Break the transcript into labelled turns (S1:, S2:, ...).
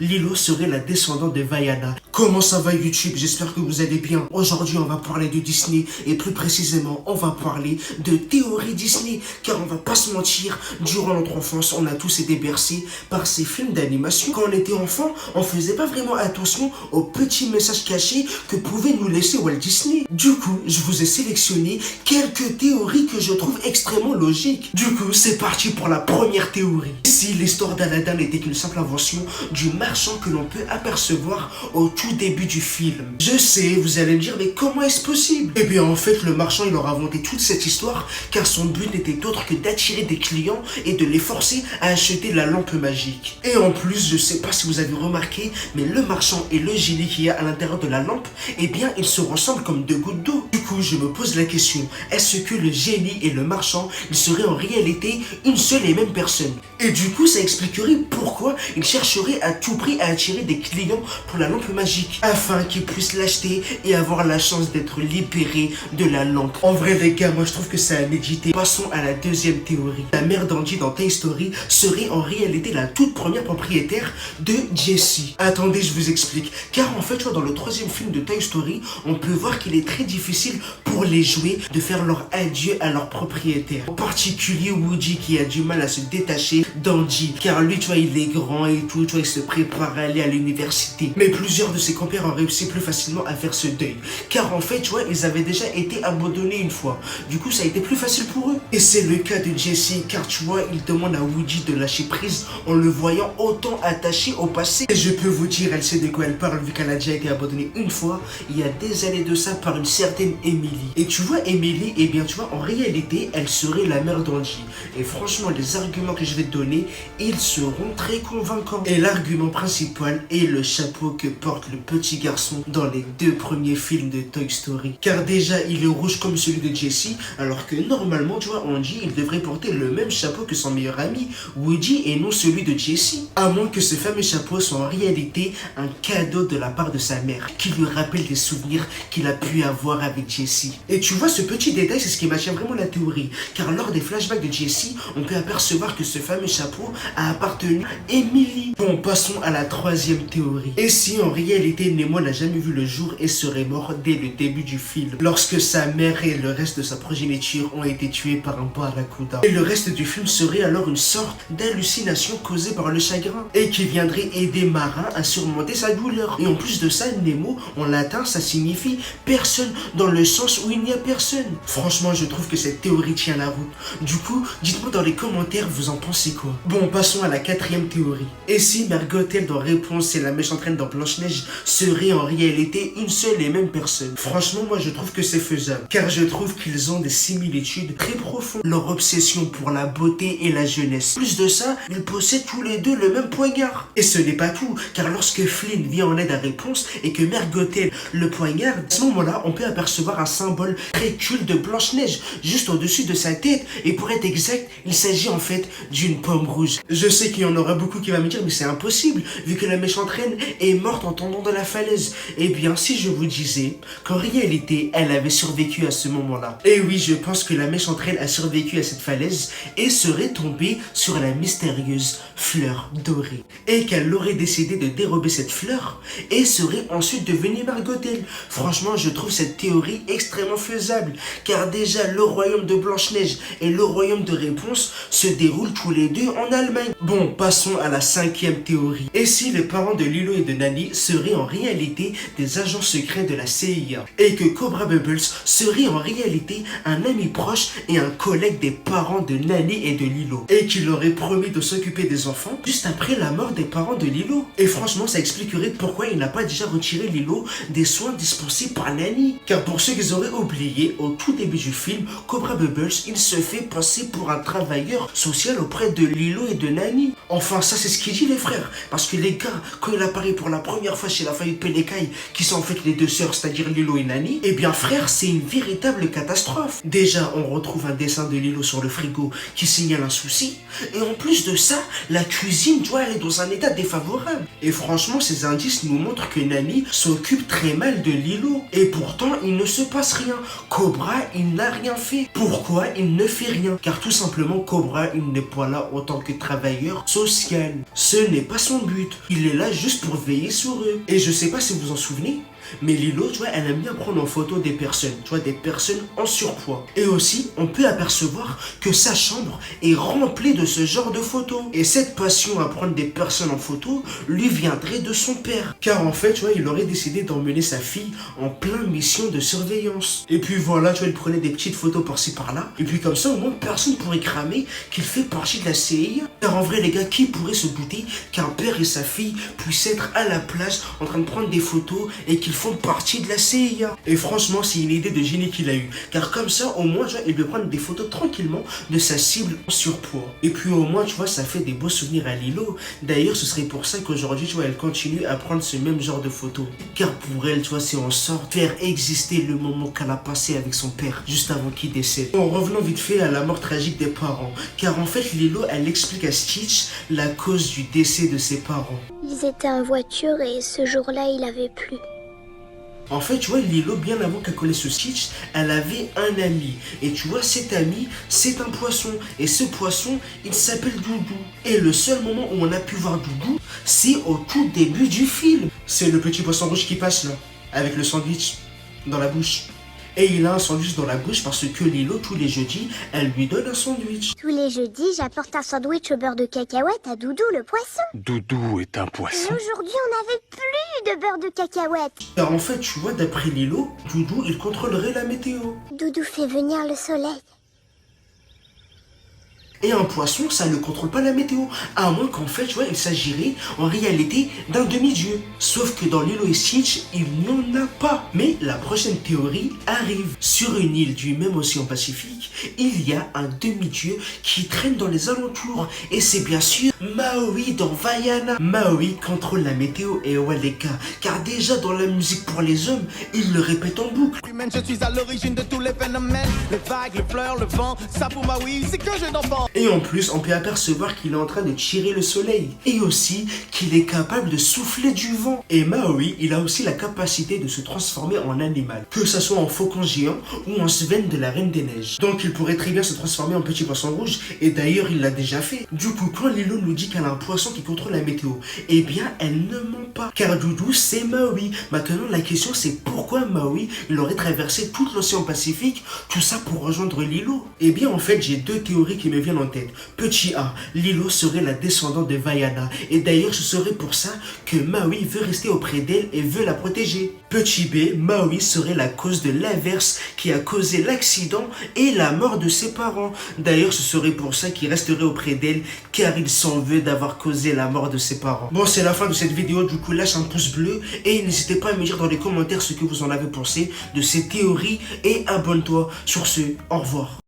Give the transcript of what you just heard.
S1: Lilo serait la descendante de Vaiana. Comment ça va YouTube? J'espère que vous allez bien. Aujourd'hui, on va parler de Disney et plus précisément, on va parler de théorie Disney. Car on va pas se mentir, durant notre enfance, on a tous été bercés par ces films d'animation. Quand on était enfant, on faisait pas vraiment attention aux petits messages cachés que pouvait nous laisser Walt Disney. Du coup, je vous ai sélectionné quelques théories que je trouve extrêmement logiques. Du coup, c'est parti pour la première théorie. Si l'histoire d'Aladin n'était qu'une simple invention du marchand que l'on peut apercevoir au tout début du film. Je sais, vous allez me dire, mais comment est-ce possible? Eh bien, en fait, le marchand, il aura inventé toute cette histoire car son but n'était autre que d'attirer des clients et de les forcer à acheter la lampe magique. Et en plus, je sais pas si vous avez remarqué, mais le marchand et le génie qu'il y a à l'intérieur de la lampe, eh bien, ils se ressemblent comme deux gouttes d'eau. Du coup, je me pose la question, est-ce que le génie et le marchand, ils seraient en réalité une seule et même personne? Et du coup, ça expliquerait pourquoi ils chercheraient à tout prix à attirer des clients pour la lampe magique, afin qu'ils puissent l'acheter et avoir la chance d'être libérés de la lampe. En vrai, les gars, moi je trouve que c'est à méditer. Passons à la deuxième théorie. La mère d'Andy dans Toy Story serait en réalité la toute première propriétaire de Jessie. Attendez, je vous explique. Car en fait, tu vois, dans le troisième film de Toy Story, on peut voir qu'il est très difficile pour les jouets de faire leur adieu à leur propriétaire. En particulier Woody qui a du mal à se détacher d'Andy. Car lui, tu vois, il est grand et tout, tu vois, il se prépare à aller à l'université. Mais plusieurs de ses compères ont réussi plus facilement à faire ce deuil. Car en fait, tu vois, ils avaient déjà été abandonnés une fois. Du coup, ça a été plus facile pour eux. Et c'est le cas de Jessie, car tu vois, il demande à Woody de lâcher prise en le voyant autant attaché au passé. Et je peux vous dire, elle sait de quoi elle parle vu qu'elle a déjà été abandonnée une fois, il y a des années de ça, par une certaine Emily. Et tu vois, Emily, eh bien, tu vois, en réalité, elle serait la mère d'Andy. Et franchement, les arguments que je vais te donner, ils seront très convaincants. Et l'argument principal est le chapeau que porte le petit garçon dans les deux premiers films de Toy Story. Car déjà, il est rouge comme celui de Jessie, alors que normalement, tu vois, Andy, il devrait porter le même chapeau que son meilleur ami, Woody, et non celui de Jessie. À moins que ce fameux chapeau soit en réalité un cadeau de la part de sa mère, qui lui rappelle des souvenirs qu'il a pu avoir avec Jessie. Et tu vois, ce petit détail, c'est ce qui maintient vraiment la théorie, car lors des flashbacks de Jessie, on peut apercevoir que ce fameux chapeau a appartenu à Emily. Bon, passons à la troisième théorie. Et si en réalité Nemo n'a jamais vu le jour et serait mort dès le début du film, lorsque sa mère et le reste de sa progéniture ont été tués par un barracuda. Et le reste du film serait alors une sorte d'hallucination causée par le chagrin et qui viendrait aider Marin à surmonter sa douleur. Et en plus de ça, Nemo en latin ça signifie personne dans le sens où il n'y a personne. Franchement, je trouve que cette théorie tient la route. Du coup, dites-moi dans les commentaires vous en pensez quoi. Bon, passons à la quatrième théorie. Et si Margotel dans Réponse et la méchante reine dans Blanche-Neige serait en réalité une seule et même personne? Franchement, moi je trouve que c'est faisable, car je trouve qu'ils ont des similitudes très profondes. Leur obsession pour la beauté et la jeunesse. Plus de ça, ils possèdent tous les deux le même poignard. Et ce n'est pas tout, car lorsque Flynn vient en aide à Réponse et que Margotel le poignarde, à ce moment-là, on peut apercevoir un symbole très culte de Blanche-Neige juste au-dessus de sa tête. Et pour être exact, il s'agit en fait d'une pomme rouge. Je sais qu'il y en aura beaucoup qui va me dire, mais c'est impossible, vu que la méchante reine est morte en tombant de la falaise. Eh bien, si je vous disais qu'en réalité, elle avait survécu à ce moment-là. Et oui, je pense que la méchante reine a survécu à cette falaise et serait tombée sur la mystérieuse fleur dorée. Et qu'elle aurait décidé de dérober cette fleur et serait ensuite devenue Margotel. Franchement, je trouve cette théorie extrêmement faisable, car déjà, le royaume de Blanche-Neige et le royaume de Réponse se déroulent tous les deux en Allemagne. Bon, passons à la cinquième théorie. Et si les parents de Lilo et de Nani seraient en réalité des agents secrets de la CIA et que Cobra Bubbles serait en réalité un ami proche et un collègue des parents de Nani et de Lilo et qu'il aurait promis de s'occuper des enfants juste après la mort des parents de Lilo. Et franchement, ça expliquerait pourquoi il n'a pas déjà retiré Lilo des soins dispensés par Nani. Car pour ceux qui auraient oublié, au tout début du film, Cobra Bubbles, il se fait passer pour un travailleur social auprès de Lilo et de Nani. Enfin, ça c'est ce qu'il dit les frères, parce que les gars, quand il apparaît pour la première fois chez la famille Pélécaille, qui sont en fait les deux sœurs, c'est-à-dire Lilo et Nani, eh bien frère, c'est une véritable catastrophe. Déjà, on retrouve un dessin de Lilo sur le frigo qui signale un souci, et en plus de ça, la cuisine doit aller dans un état défavorable. Et franchement, ces indices nous montrent que Nani s'occupe très mal de Lilo, et pourtant il ne se passe rien. Cobra, il n'a rien fait. Pourquoi il ne fait rien? Car tout simplement, Cobra, il n'est pas là en tant que travailleur social. Ce n'est pas son but. but. Il est là juste pour veiller sur eux. Et je sais pas si vous vous en souvenez, mais Lilo, tu vois, elle aime bien prendre en photo des personnes, tu vois, des personnes en surpoids. Et aussi, on peut apercevoir que sa chambre est remplie de ce genre de photos. Et cette passion à prendre des personnes en photo lui viendrait de son père. Car en fait, tu vois, il aurait décidé d'emmener sa fille en plein mission de surveillance. Et puis voilà, tu vois, il prenait des petites photos par-ci par-là. Et puis comme ça, au moins, personne pourrait cramer qu'il fait partie de la CIA. Car en vrai, les gars, qui pourrait se douter qu'un père et sa fille puissent être à la plage en train de prendre des photos et qu'ils font partie de la CIA. Et franchement, c'est une idée de génie qu'il a eu. Car comme ça, au moins, tu vois, il peut prendre des photos tranquillement de sa cible en surpoids. Et puis au moins, tu vois, ça fait des beaux souvenirs à Lilo. D'ailleurs, ce serait pour ça qu'aujourd'hui, tu vois, elle continue à prendre ce même genre de photos. Car pour elle, tu vois, c'est en sorte de faire exister le moment qu'elle a passé avec son père, juste avant qu'il décède. En revenant vite fait à la mort tragique des parents. Car en fait, Lilo, elle explique à Stitch la cause du décès de ses parents.
S2: Ils étaient en voiture et ce jour-là, il avait plu.
S1: En fait, tu vois, Lilo, bien avant qu'elle connaisse Stitch, elle avait un ami. Et tu vois, cet ami, c'est un poisson. Et ce poisson, il s'appelle Doudou. Et le seul moment où on a pu voir Doudou, c'est au tout début du film. C'est le petit poisson rouge qui passe là, avec le sandwich dans la bouche. Et il a un sandwich dans la bouche parce que Lilo, tous les jeudis, elle lui donne un sandwich.
S2: Tous les jeudis, j'apporte un sandwich au beurre de cacahuète à Doudou le poisson.
S3: Doudou est un
S2: Et
S3: poisson.
S2: aujourd'hui, on n'avait plus de beurre de cacahuète.
S1: Car en fait, tu vois, d'après Lilo, Doudou, il contrôlerait la météo.
S2: Doudou fait venir le soleil.
S1: Et un poisson, ça ne contrôle pas la météo. À moins qu'en fait, tu vois, il s'agirait en réalité d'un demi-dieu. Sauf que dans Lilo et Stitch, il n'en a pas. Mais la prochaine théorie arrive. Sur une île du même océan Pacifique, il y a un demi-dieu qui traîne dans les alentours. Et c'est bien sûr Maui dans Vaiana. Maui contrôle la météo et Waleka. Car déjà dans la musique pour les hommes, il le répète en boucle.
S4: Je suis à l'origine de tous les phénomènes. Les vagues, les fleurs, le vent, ça pour Maui, c'est que j'ai d'enfants.
S1: Et en plus, on peut apercevoir qu'il est en train de tirer le soleil. Et aussi qu'il est capable de souffler du vent. Et Maui, il a aussi la capacité de se transformer en animal. Que ce soit en faucon géant ou en Sven de la Reine des Neiges. Donc il pourrait très bien se transformer en petit poisson rouge. Et d'ailleurs, il l'a déjà fait. Du coup, quand Lilo nous dit qu'elle a un poisson qui contrôle la météo, eh bien, elle ne ment pas. Car Doudou, c'est Maui. Maintenant, la question, c'est pourquoi Maui, il aurait traversé tout l'océan Pacifique, tout ça pour rejoindre Lilo? Eh bien, en fait, j'ai deux théories qui me viennent en tête. Petit A, Lilo serait la descendante de Vaiana. Et d'ailleurs, ce serait pour ça que Maui veut rester auprès d'elle et veut la protéger. Petit B, Maui serait la cause de l'inverse qui a causé l'accident et la mort de ses parents. D'ailleurs, ce serait pour ça qu'il resterait auprès d'elle, car il s'en veut d'avoir causé la mort de ses parents. Bon, c'est la fin de cette vidéo. Du coup, lâche un pouce bleu et n'hésitez pas à me dire dans les commentaires ce que vous en avez pensé de ces théories et abonne-toi. Sur ce, au revoir.